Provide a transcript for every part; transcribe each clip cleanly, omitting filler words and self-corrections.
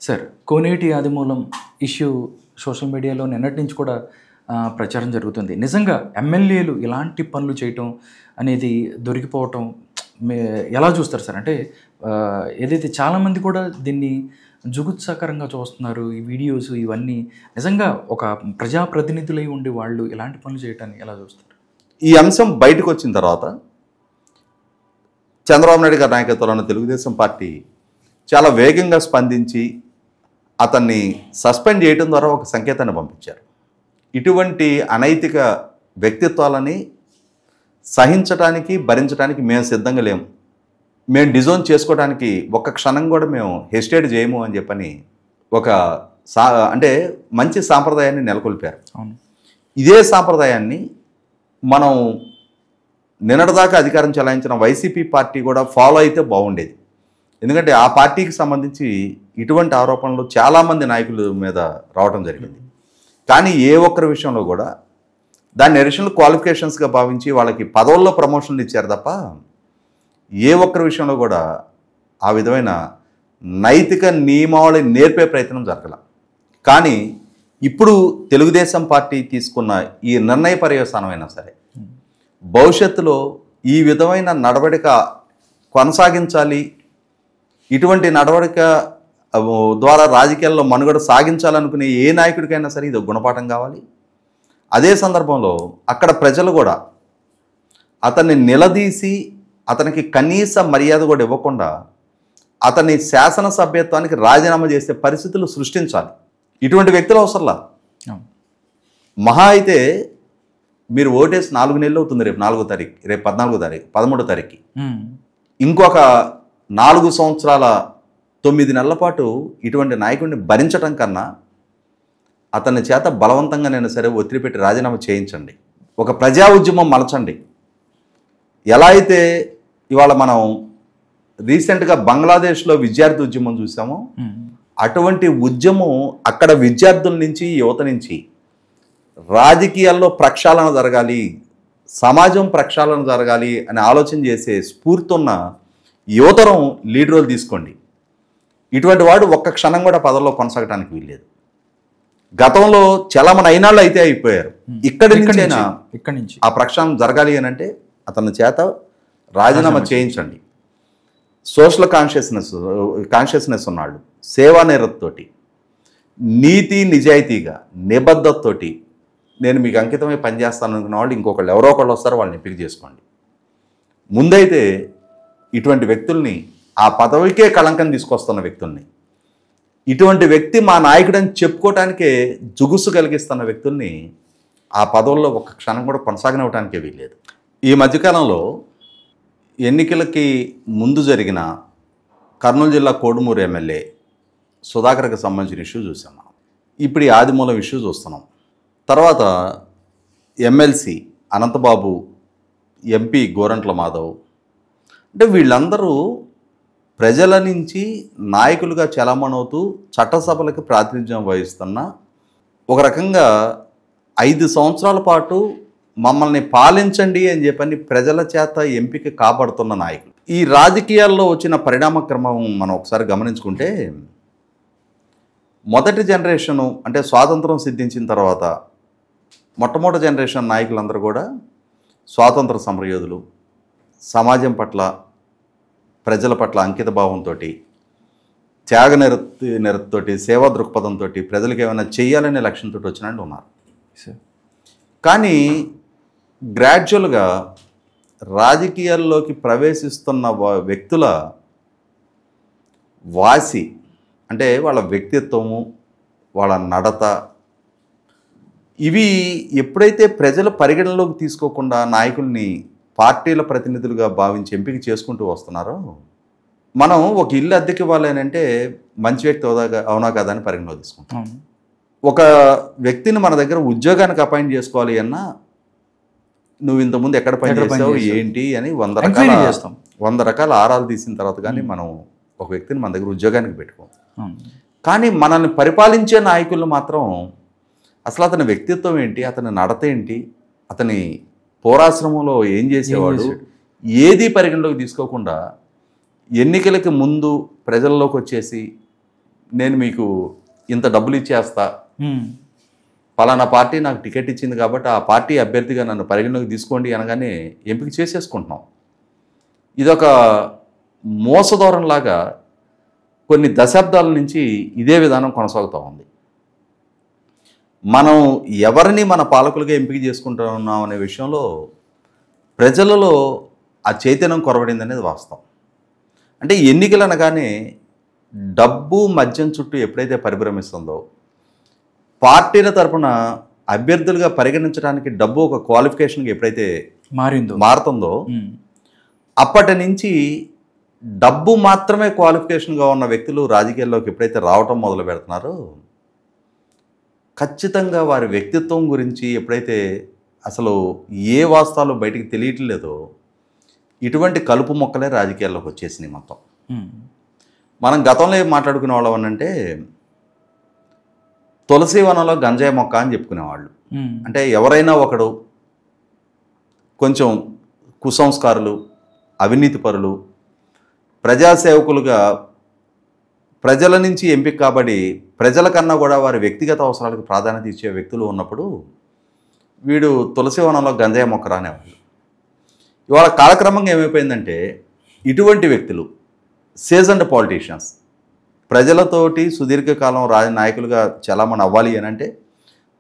Sir, కోనేటి ఆదిమూలం issue social మీడియాలో నిన్నటి నుంచి కూడా ప్రచారం జరుగుతుంది. నిజంగా ఎమ్మెల్యేలు ఇలాంటి పనులు చేయటం అనేది దొరికిపోవటం ఎలా చూస్తారు సార్? అంటే ఏదైతే చాలామంది కూడా దీన్ని జుగుత్సాకరంగా చూస్తున్నారు. ఈ వీడియోస్ ఇవన్నీ నిజంగా ఒక ప్రజాప్రతినిధులై ఉండి వాళ్ళు ఇలాంటి పనులు చేయటాన్ని ఎలా చూస్తారు? ఈ అంశం బయటకు వచ్చిన తర్వాత చంద్రబాబు నాయుడు గారి నాయకత్వంలోని తెలుగుదేశం పార్టీ చాలా వేగంగా స్పందించి అతన్ని సస్పెండ్ చేయడం ద్వారా ఒక సంకేతాన్ని పంపించారు. ఇటువంటి అనైతిక వ్యక్తిత్వాలని సహించడానికి భరించడానికి మేము సిద్ధంగా లేము, మేము డిజోన్ చేసుకోవడానికి ఒక్క క్షణం కూడా మేము హెసిటేట్ చేయము అని చెప్పని ఒక అంటే మంచి సాంప్రదాయాన్ని నెలకొల్పారు. ఇదే సాంప్రదాయాన్ని మనం నిన్నటిదాకా అధికారం చెలాయించిన వైసీపీ పార్టీ కూడా ఫాలో అయితే బాగుండేది. ఎందుకంటే ఆ పార్టీకి సంబంధించి ఇటువంటి ఆరోపణలు చాలామంది నాయకుల మీద రావడం జరిగింది. కానీ ఏ ఒక్కరి విషయంలో కూడా దాన్ని అడిషనల్ క్వాలిఫికేషన్స్గా భావించి వాళ్ళకి పదవుల్లో ప్రమోషన్లు ఇచ్చారు తప్ప ఏ ఒక్కరి విషయంలో కూడా ఆ విధమైన నైతిక నియమావళి నేర్పే ప్రయత్నం జరగల. కానీ ఇప్పుడు తెలుగుదేశం పార్టీ తీసుకున్న ఈ నిర్ణయ పర్యవసానమైనా సరే భవిష్యత్తులో ఈ విధమైన నడవడిక కొనసాగించాలి, ఇటువంటి నడవడిక ద్వారా రాజకీయాల్లో మనుగడ సాగించాలనుకునే ఏ నాయకుడికైనా సరే ఇది గుణపాఠం కావాలి. అదే సందర్భంలో అక్కడ ప్రజలు కూడా అతన్ని నిలదీసి అతనికి కనీస మర్యాద కూడా ఇవ్వకుండా అతని శాసనసభ్యత్వానికి రాజీనామా చేసే పరిస్థితులు సృష్టించాలి. ఇటువంటి వ్యక్తులు అవసరంలా. మహా అయితే మీరు ఓటేసి 4 నెలలు అవుతుంది, రేపు 4వ తారీఖు, రేపు 14వ తారీఖు, 13వ తారీఖుకి ఇంకొక 4 సంవత్సరాల 9 నెలల పాటు ఇటువంటి నాయకుడిని భరించడం కన్నా అతని చేత బలవంతంగా నేను సరే ఒత్తిడి పెట్టి రాజీనామా చేయించండి, ఒక ప్రజా ఉద్యమం మలచండి. ఎలా అయితే ఇవాళ మనం రీసెంట్గా బంగ్లాదేశ్లో విద్యార్థి ఉద్యమం చూసామో అటువంటి ఉద్యమం అక్కడ విద్యార్థుల నుంచి యువత నుంచి రాజకీయాల్లో ప్రక్షాళన జరగాలి, సమాజం ప్రక్షాళన జరగాలి అని ఆలోచన చేసే స్ఫూర్తి ఉన్న యువతరం లీడ్ రోల్ తీసుకోండి. ఇటువంటి వాడు ఒక్క క్షణం కూడా పదవిలో కొనసాగడానికి వీల్లేదు. గతంలో చలామణి అయినాళ్ళు అయితే అయిపోయారు. ఇక్కడి నుంచి ఆ ప్రక్షాళన జరగాలి అని అంటే అతని చేత రాజీనామా చేయించండి. సోషల్ కాన్షియస్నెస్ ఉన్నాళ్ళు, సేవా నిరతతోటి, నీతి నిజాయితీగా నిబద్ధతతోటి నేను మీకు అంకితమై పనిచేస్తాను అనుకున్న వాళ్ళు ఇంకొకళ్ళు ఎవరో ఒకళ్ళు వస్తారో వాళ్ళని ఎంపిక చేసుకోండి. ముందైతే ఇటువంటి వ్యక్తుల్ని, ఆ పదవికే కళంకం తీసుకొస్తున్న వ్యక్తుల్ని, ఇటువంటి వ్యక్తి మా నాయకుడని చెప్పుకోవటానికే జుగుసు కలిగిస్తున్న వ్యక్తుల్ని ఆ పదవుల్లో ఒక్క క్షణం కూడా కొనసాగనివ్వటానికే వీల్లేదు. ఈ మధ్యకాలంలో ఎన్నికలకి ముందు జరిగిన కర్నూలు జిల్లా కోడుమూరు ఎమ్మెల్యే సుధాకర్కి సంబంధించిన ఇష్యూ చూసాం మనం. ఇప్పుడు ఈ ఆదిమూలం ఇష్యూ చూస్తున్నాం. తర్వాత ఎమ్మెల్సీ అనంతబాబు, ఎంపీ గోరంట్ల మాధవ్, అంటే వీళ్ళందరూ ప్రజల నుంచి నాయకులుగా చలామణవుతూ చట్టసభలకు ప్రాతినిధ్యం వహిస్తున్న, ఒక రకంగా 5 సంవత్సరాల పాటు మమ్మల్ని పాలించండి అని చెప్పని ప్రజల చేత ఎంపిక కాపాడుతున్న నాయకులు. ఈ రాజకీయాల్లో వచ్చిన పరిణామ క్రమం మనం ఒకసారి గమనించుకుంటే మొదటి జనరేషను అంటే స్వాతంత్రం సిద్ధించిన తర్వాత మొట్టమొదటి జనరేషన్ నాయకులందరూ కూడా స్వాతంత్ర సమరయోధులు, సమాజం పట్ల ప్రజల పట్ల అంకిత భావంతో, త్యాగ నిరతతోటి, సేవా దృక్పథంతో ప్రజలకు ఏమైనా చేయాలనే లక్ష్యంతో వచ్చినట్టు ఉన్నారు. కానీ గ్రాడ్యువల్గా రాజకీయాల్లోకి ప్రవేశిస్తున్న వ్యక్తుల వాసి అంటే వాళ్ళ వ్యక్తిత్వము, వాళ్ళ నడత, ఇవి ఎప్పుడైతే ప్రజల పరిగణలోకి తీసుకోకుండా నాయకుల్ని పార్టీల ప్రతినిధులుగా భావించి ఎంపిక చేసుకుంటూ వస్తున్నారో, మనం ఒక ఇల్లు అద్దెకి ఇవ్వాలి అంటే మంచి వ్యక్తి అవునా కదా అని పరిగణలో తీసుకుంటాం. ఒక వ్యక్తిని మన దగ్గర ఉద్యోగానికి అపాయింట్ చేసుకోవాలి అన్నా నువ్వు ఇంతకుముందు ఎక్కడ పని చేసావు ఏంటి అని 100 రకాల ఆరాలు తీసిన తర్వాత కానీ మనం ఒక వ్యక్తిని మన దగ్గర ఉద్యోగానికి పెట్టుకోం. కానీ మనల్ని పరిపాలించే నాయకులు మాత్రం అసలు అతని వ్యక్తిత్వం ఏంటి, అతని నడత ఏంటి, అతని పోరాశ్రమంలో ఏం చేసేవాడు, ఏది పరిగణలోకి తీసుకోకుండా ఎన్నికలకి ముందు ప్రజల్లోకి వచ్చేసి నేను మీకు ఇంత డబ్బులు ఇచ్చేస్తా, ఉమ్, పలానా పార్టీ నాకు టికెట్ ఇచ్చింది కాబట్టి ఆ పార్టీ అభ్యర్థిగా నన్ను పరిగణలోకి తీసుకోండి అనగానే ఎంపిక చేసేసుకుంటున్నాం. ఇదొక మోసధోరణలాగా కొన్ని దశాబ్దాల నుంచి ఇదే విధానం కొనసాగుతూ ఉంది. మనం ఎవరిని మన పాలకులుగా ఎంపిక చేసుకుంటున్నాం అనే విషయంలో ప్రజలలో ఆ చైతన్యం కొరవడింది అనేది వాస్తవం. అంటే ఎన్నికలు అనగానే డబ్బు మద్యం చుట్టూ ఎప్పుడైతే పరిభ్రమిస్తుందో, పార్టీల తరపున అభ్యర్థులుగా పరిగణించడానికి డబ్బు ఒక క్వాలిఫికేషన్గా ఎప్పుడైతే మారుతుందో, అప్పటి నుంచి డబ్బు మాత్రమే క్వాలిఫికేషన్గా ఉన్న వ్యక్తులు రాజకీయాల్లోకి ఎప్పుడైతే రావటం మొదలు పెడుతున్నారో, ఖచ్చితంగా వారి వ్యక్తిత్వం గురించి ఎప్పుడైతే అసలు ఏ వాస్తవాలు బయటికి తెలియట్లేదో, ఇటువంటి కలుపు మొక్కలే రాజకీయాల్లోకి వచ్చేసినాయి మొత్తం. మనం గతంలో ఏం మాట్లాడుకునే వాళ్ళం అనంటే, తులసి వనంలో గంజాయి మొక్క అని చెప్పుకునేవాళ్ళు. అంటే ఎవరైనా ఒకడు కొంచెం కుసంస్కారులు, అవినీతి పరులు, ప్రజాసేవకులుగా ప్రజల నుంచి ఎంపిక కాబడి ప్రజల కన్నా కూడా వారి వ్యక్తిగత అవసరాలకు ప్రాధాన్యత ఇచ్చే వ్యక్తులు ఉన్నప్పుడు వీడు తులసి వనంలో గంజాయి మొక్క రానేవాళ్ళు. ఇవాళ కాలక్రమంగా ఏమైపోయిందంటే, ఇటువంటి వ్యక్తులు సీజన్డ్ పాలిటీషియన్స్ ప్రజలతోటి సుదీర్ఘకాలం నాయకులుగా చలామణి అవ్వాలి అని అంటే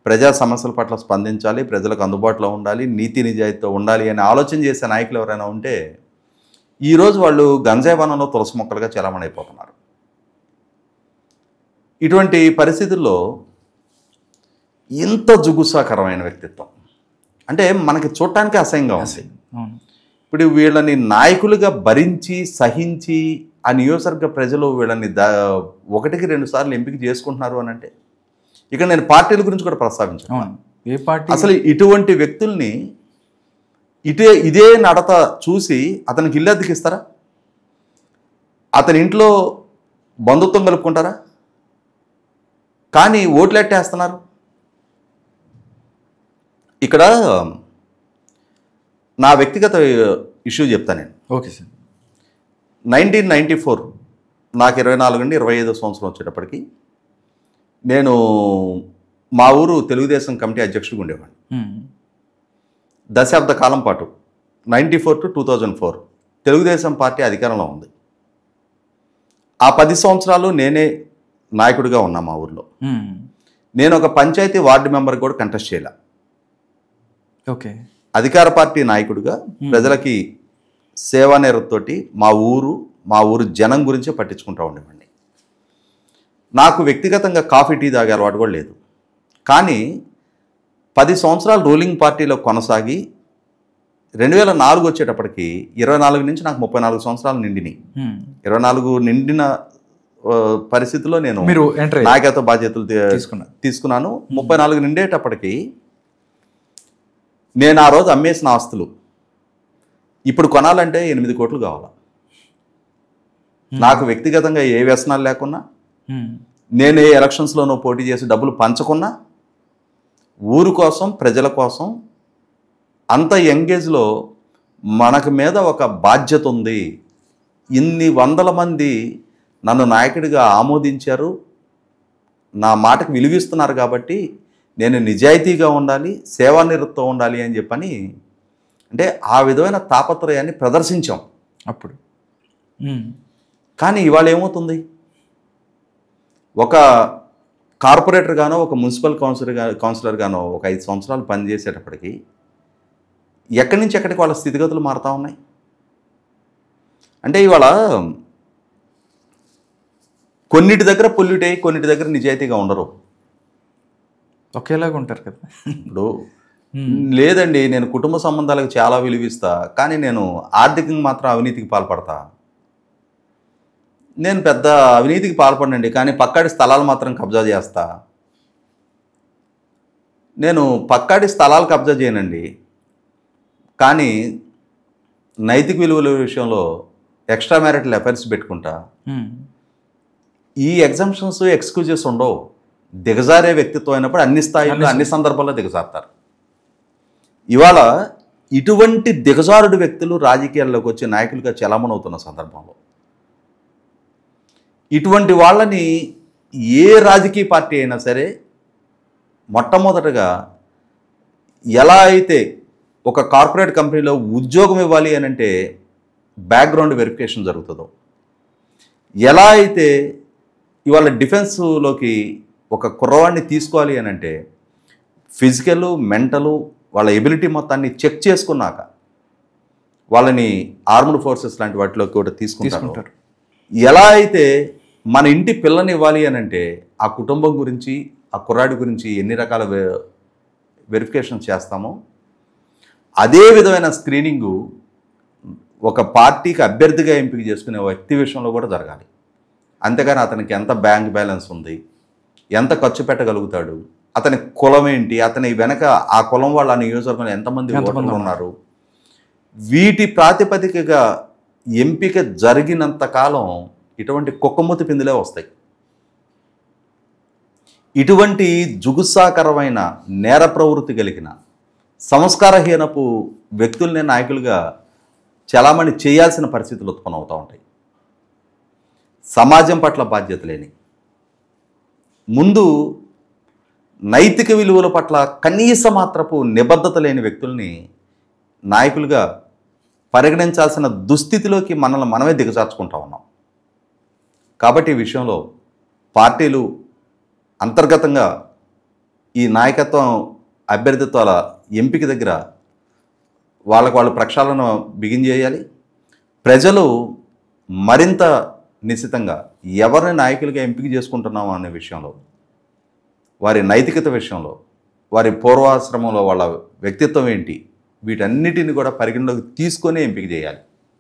ప్రజా సమస్యల పట్ల స్పందించాలి, ప్రజలకు అందుబాటులో ఉండాలి, నీతి నిజాయితీతో ఉండాలి అని ఆలోచన చేసే నాయకులు ఎవరైనా ఉంటే ఈరోజు వాళ్ళు గంజాయి వనంలో తులసి మొక్కలుగా చలామణి అయిపోతున్నారు. ఇటువంటి పరిస్థితుల్లో ఇంత జుగుసాకరమైన వ్యక్తిత్వం అంటే మనకి చూడటానికి అసహ్యంగా ఉంది. ఇప్పుడు వీళ్ళని నాయకులుగా భరించి సహించి ఆ నియోజకవర్గ ప్రజలు వీళ్ళని 1కి 2 సార్లు ఎంపిక చేసుకుంటున్నారు అని అంటే, ఇక నేను పార్టీల గురించి కూడా ప్రస్తావించాను. ఏ పార్టీ అసలు ఇటువంటి వ్యక్తుల్ని ఇదే నడత చూసి అతనికి ఇల్లు అద్దెకి ఇస్తారా? అతని ఇంట్లో బంధుత్వం కలుపుకుంటారా? కానీ ఓట్లు ఎట్టేస్తున్నారు. ఇక్కడ నా వ్యక్తిగత ఇష్యూ చెప్తాను నేను. Okay sir. 1994 నాకు 24 నుండి 25 సంవత్సరం వచ్చేటప్పటికి నేను మా ఊరు తెలుగుదేశం కమిటీ అధ్యక్షుడిగా ఉండేవాడిని. దశాబ్ద కాలం పాటు 94 to 2004 తెలుగుదేశం పార్టీ అధికారంలో ఉంది. ఆ 10 సంవత్సరాలు నేనే నాయకుడిగా ఉన్నా మా ఊర్లో. నేను ఒక పంచాయతీ వార్డు మెంబర్ కూడా కంటెస్ట్ చేయలే. ఓకే. అధికార పార్టీ నాయకుడిగా ప్రజలకి సేవా నేరతోటి మా ఊరు జనం గురించే పట్టించుకుంటూ ఉండేవాడిని. నాకు వ్యక్తిగతంగా కాఫీ టీ తాగే అలవాటు కూడా లేదు. కానీ 10 సంవత్సరాలు రూలింగ్ పార్టీలో కొనసాగి 2004 వచ్చేటప్పటికి 24 నుంచి నాకు 34 సంవత్సరాలు నిండినాయి. 24 నిండిన పరిస్థితిలో నేను నాయకత్వ బాధ్యతలు తీసుకున్నాను. 34 నిండేటప్పటికి నేను ఆ రోజు అమ్మేసిన ఆస్తులు ఇప్పుడు కొనాలంటే 8 కోట్లు కావాలి. నాకు వ్యక్తిగతంగా ఏ వ్యసనాలు లేకున్నా, నేను ఏ ఎలక్షన్స్లోనూ పోటీ చేసి డబ్బులు పంచకున్నా, ఊరు కోసం ప్రజల కోసం అంత యంగేజ్లో మనకు మీద ఒక బాధ్యత ఉంది. ఇన్ని వందల మంది నన్ను నాయకుడిగా ఆమోదించారు, నా మాటకు విలువిస్తున్నారు కాబట్టి నేను నిజాయితీగా ఉండాలి, సేవానిరతితో ఉండాలి అని చెప్పని అంటే ఆ విధమైన తాపత్రయాన్ని ప్రదర్శించాం అప్పుడు. కానీ ఇవాళ ఏమవుతుంది, ఒక కార్పొరేటర్ గానో ఒక మున్సిపల్ కౌన్సిలర్ గానో ఒక 5 సంవత్సరాలు పనిచేసేటప్పటికి ఎక్కడి నుంచి ఎక్కడికి వాళ్ళ స్థితిగతులు మారుతూ ఉన్నాయి. అంటే ఇవాళ కొన్నిటి దగ్గర పొల్యూట్ అయ్యి కొన్నిటి దగ్గర నిజాయితీగా ఉండరు, ఒకేలాగా ఉంటారు కదా. ఇప్పుడు లేదండి నేను కుటుంబ సంబంధాలకు చాలా విలువిస్తా, కానీ నేను ఆర్థికంగా మాత్రం అవినీతికి పాల్పడతా. నేను పెద్ద అవినీతికి పాల్పడండి, కానీ పక్కాడి స్థలాలు మాత్రం కబ్జా చేస్తా. నేను పక్కాడి స్థలాలు కబ్జా చేయనండి, కానీ నైతిక విలువల విషయంలో ఎక్స్ట్రా మ్యారిటల్ అఫైర్స్ పెట్టుకుంటా. ఈ ఎగ్జంప్షన్స్ ఎక్స్క్యూజెస్ ఉండవు. దిగజారే వ్యక్తిత్వం అయినప్పుడు అన్ని స్థాయిల్లో అన్ని సందర్భాల్లో దిగజారుతారు. ఇవాళ ఇటువంటి దిగజారుడు వ్యక్తులు రాజకీయాల్లోకి వచ్చి నాయకులుగా చలామణి అవుతున్న సందర్భంలో ఇటువంటి వాళ్ళని ఏ రాజకీయ పార్టీ అయినా సరే మొట్టమొదటగా ఎలా అయితే ఒక కార్పొరేట్ కంపెనీలో ఉద్యోగం ఇవ్వాలి అని అంటే బ్యాక్గ్రౌండ్ వెరిఫికేషన్ జరుగుతుందో, ఎలా అయితే ఇవాళ డిఫెన్స్లోకి ఒక కుర్రవాడిని తీసుకోవాలి అని అంటే ఫిజికల్, మెంటలు, వాళ్ళ ఎబిలిటీ మొత్తాన్ని చెక్ చేసుకున్నాక వాళ్ళని ఆర్మ్డ్ ఫోర్సెస్ లాంటి వాటిలోకి కూడా తీసుకుంటారు. ఎలా అయితే మన ఇంటి పిల్లని ఇవ్వాలి అని అంటే ఆ కుటుంబం గురించి, ఆ కుర్రాడి గురించి ఎన్ని రకాల వెరిఫికేషన్ చేస్తామో అదే విధమైన స్క్రీనింగు ఒక పార్టీకి అభ్యర్థిగా ఎంపిక చేసుకునే వ్యక్తి విషయంలో కూడా జరగాలి. అంతేగాని అతనికి ఎంత బ్యాంక్ బ్యాలెన్స్ ఉంది, ఎంత ఖర్చు పెట్టగలుగుతాడు, అతని కులం ఏంటి, అతని వెనక ఆ కులం వాళ్ళ నియోజకవర్గంలో ఎంతమంది ఓటర్లు ఉన్నారు, వీటి ప్రాతిపదికగా ఎంపిక జరిగినంత కాలం ఇటువంటి కుక్కమూతి పిందులే వస్తాయి. ఇటువంటి జుగుత్సాకరమైన నేర ప్రవృత్తి కలిగిన సంస్కారహీనపు వ్యక్తుల్ని నాయకులుగా చలామణి చేయాల్సిన పరిస్థితులు ఉత్పన్నమవుతూ ఉంటాయి. సమాజం పట్ల బాధ్యత లేని, ముందు నైతిక విలువల పట్ల కనీస మాత్రపు నిబద్ధత లేని వ్యక్తుల్ని నాయకులుగా పరిగణించాల్సిన దుస్థితిలోకి మనల్ని మనమే దిగజార్చుకుంటా ఉన్నాం. కాబట్టి ఈ విషయంలో పార్టీలు అంతర్గతంగా ఈ నాయకత్వం అభ్యర్థిత్వాల ఎంపిక దగ్గర వాళ్ళు ప్రక్షాళన బిగిన్ చేయాలి. ప్రజలు మరింత నిశ్చితంగా ఎవరిని నాయకులుగా ఎంపిక చేసుకుంటున్నామో అనే విషయంలో, వారి నైతికత విషయంలో, వారి పూర్వాశ్రమంలో వాళ్ళ వ్యక్తిత్వం ఏంటి, వీటన్నిటిని కూడా పరిగణలోకి తీసుకొని ఎంపిక చేయాలి.